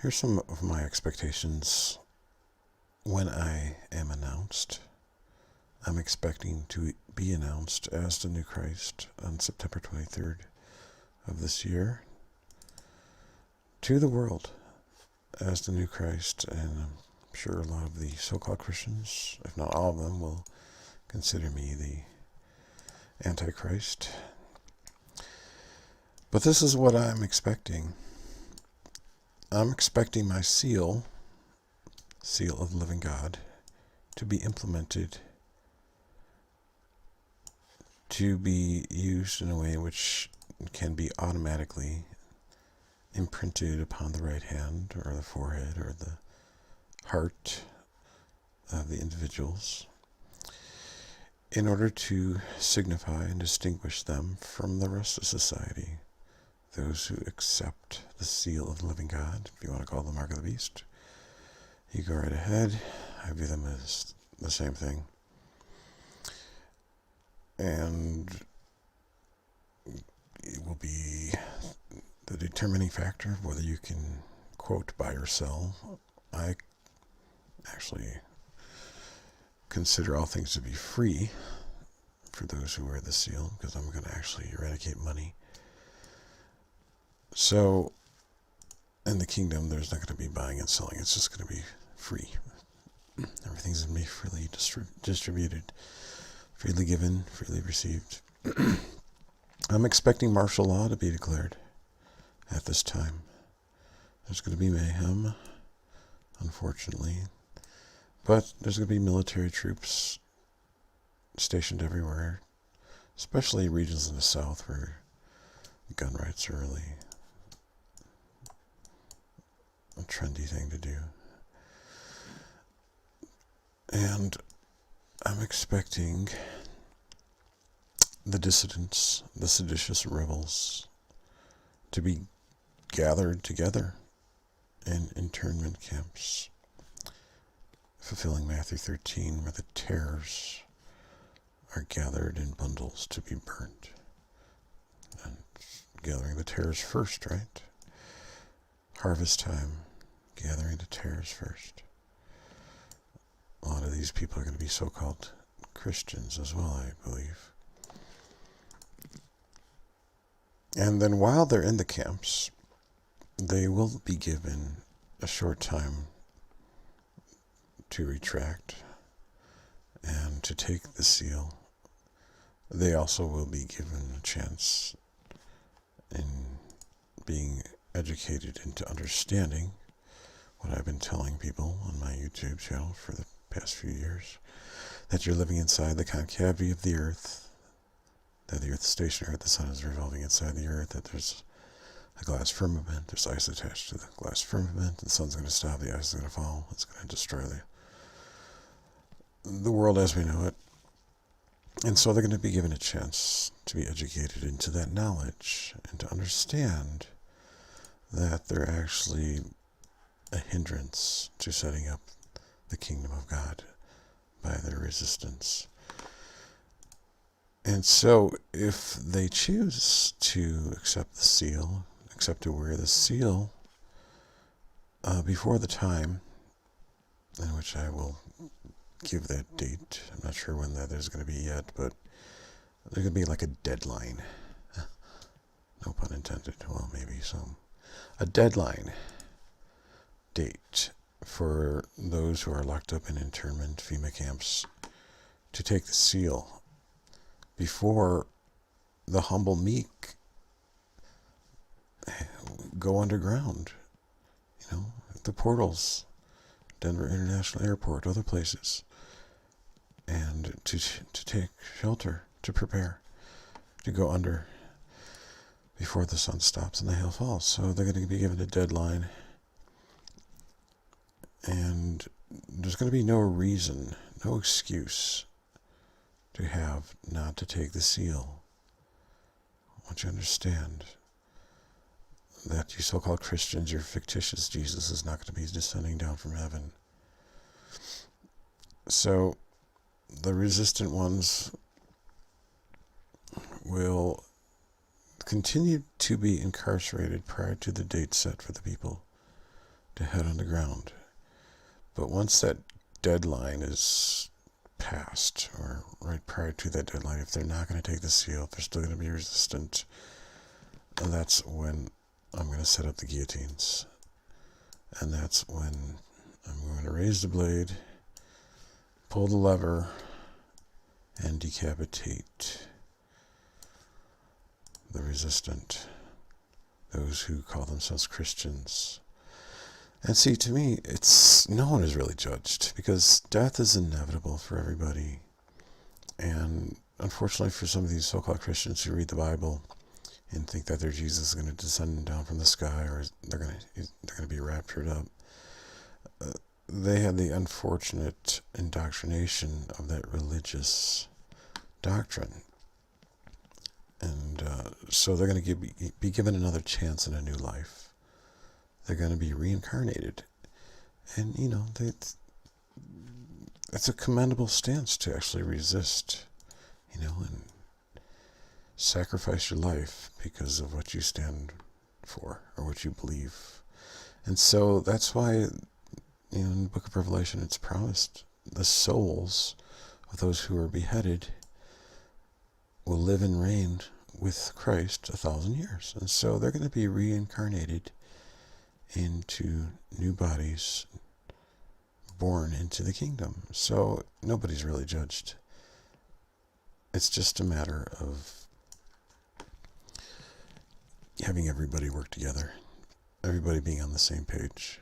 Here's some of my expectations when I am announced. I'm expecting to be announced as the new Christ on September 23rd of this year to the world as the new Christ, and I'm sure a lot of the so-called Christians, if not all of them, will consider me the Antichrist. But this is what I'm expecting. I'm expecting my seal of the living God, to be implemented, to be used in a way which can be automatically imprinted upon the right hand or the forehead or the heart of the individuals in order to signify and distinguish them from the rest of society. Those who accept the seal of the living God, if you want to call it the mark of the beast, you go right ahead. I view them as the same thing. And it will be the determining factor of whether you can, quote, buy or sell. I actually consider all things to be free for those who wear the seal, because I'm going to actually eradicate money. So, in the kingdom, there's not going to be buying and selling. It's just going to be free. Everything's going to be freely distributed, freely given, freely received. I'm expecting martial law to be declared at this time. There's going to be mayhem, unfortunately. But there's going to be military troops stationed everywhere, especially regions in the South where gun rights are really a trendy thing to do. And I'm expecting the dissidents, the seditious rebels, to be gathered together in internment camps, fulfilling Matthew 13, where the tares are gathered in bundles to be burnt. And gathering the tares first, right? Harvest time, gathering the tares first. A lot of these people are going to be so-called Christians as well, I believe. And then while they're in the camps, they will be given a short time to retract and to take the seal. They also will be given a chance in being educated into understanding what I've been telling people on my YouTube channel for the past few years, that you're living inside the concavity of the earth, that the earth is stationary, the sun is revolving inside the earth, that there's a glass firmament, there's ice attached to the glass firmament, the sun's going to stop, the ice is going to fall, it's going to destroy the world as we know it. And so they're going to be given a chance to be educated into that knowledge and to understand that they're actually a hindrance to setting up the kingdom of God by their resistance. And so if they choose to accept the seal, accept to wear the seal before the time in which I will give that date, I'm not sure when that is going to be yet, but there's going to be like a deadline. No pun intended. Well, maybe some. A deadline date for those who are locked up in internment FEMA camps to take the seal before the humble meek go underground. You know, the portals, Denver International Airport, other places, and to take shelter, to prepare, to go under before the sun stops and the hail falls. So they're going to be given a deadline, and there's going to be no reason, no excuse to have not to take the seal. I want you to understand that you so-called Christians, your fictitious Jesus is not going to be descending down from heaven. So the resistant ones will continue to be incarcerated prior to the date set for the people to head on the ground. But once that deadline is passed, or right prior to that deadline, if they're not going to take the seal, if they're still going to be resistant, that's when I'm going to set up the guillotines. And that's when I'm going to raise the blade, pull the lever, and decapitate the resistant, those who call themselves Christians. And see, to me, no one is really judged, because death is inevitable for everybody. And unfortunately for some of these so-called Christians who read the Bible and think that their Jesus is going to descend down from the sky, or they're going to be raptured up, they had the unfortunate indoctrination of that religious doctrine. And so they're going to be given another chance in a new life. They're going to be reincarnated. And, it's a commendable stance to actually resist, and sacrifice your life because of what you stand for or what you believe. And so that's why, in the book of Revelation, it's promised the souls of those who are beheaded will live and reign with Christ 1,000 years. And so they're going to be reincarnated into new bodies, born into the kingdom. So nobody's really judged. It's just a matter of having everybody work together, everybody being on the same page.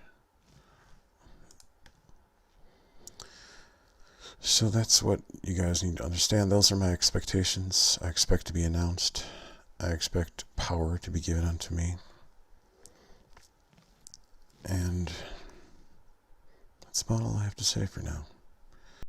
So that's what you guys need to understand. Those are my expectations. I expect to be announced. I expect power to be given unto me. And that's about all I have to say for now.